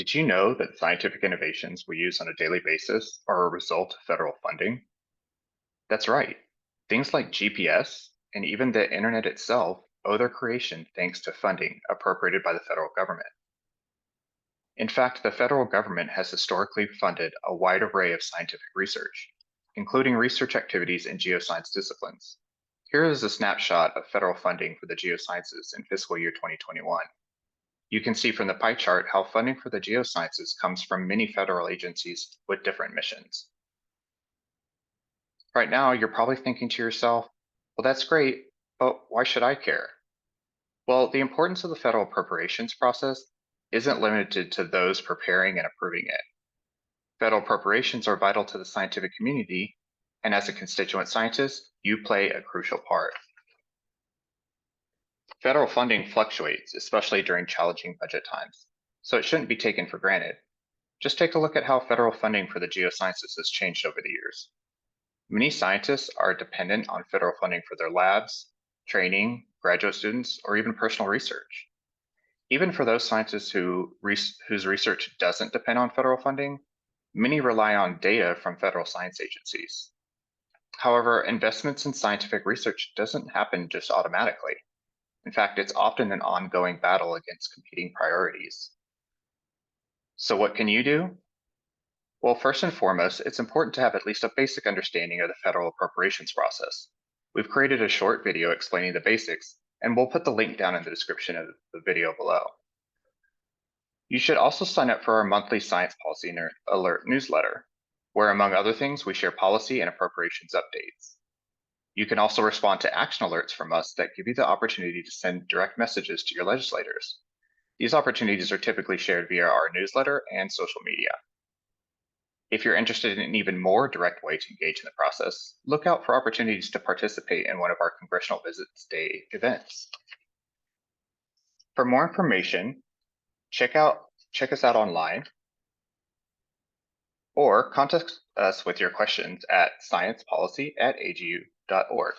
Did you know that scientific innovations we use on a daily basis are a result of federal funding? That's right. Things like GPS and even the internet itself owe their creation thanks to funding appropriated by the federal government. In fact, the federal government has historically funded a wide array of scientific research, including research activities in geoscience disciplines. Here is a snapshot of federal funding for the geosciences in fiscal year 2021. You can see from the pie chart how funding for the geosciences comes from many federal agencies with different missions. Right now, you're probably thinking to yourself, well, that's great, but why should I care? Well, the importance of the federal appropriations process isn't limited to those preparing and approving it. Federal appropriations are vital to the scientific community, and as a constituent scientist, you play a crucial part. Federal funding fluctuates, especially during challenging budget times, so it shouldn't be taken for granted. Just take a look at how federal funding for the geosciences has changed over the years. Many scientists are dependent on federal funding for their labs, training, graduate students, or even personal research. Even for those scientists whose research doesn't depend on federal funding, many rely on data from federal science agencies. However, investments in scientific research doesn't happen just automatically. In fact, it's often an ongoing battle against competing priorities. So what can you do? Well, first and foremost, it's important to have at least a basic understanding of the federal appropriations process. We've created a short video explaining the basics, and we'll put the link down in the description of the video below. You should also sign up for our monthly Science Policy Alert newsletter, where among other things, we share policy and appropriations updates. You can also respond to action alerts from us that give you the opportunity to send direct messages to your legislators. These opportunities are typically shared via our newsletter and social media. If you're interested in an even more direct way to engage in the process, look out for opportunities to participate in one of our Congressional Visits Day events. For more information, check us out online or contact us with your questions at sciencepolicy@agu.org.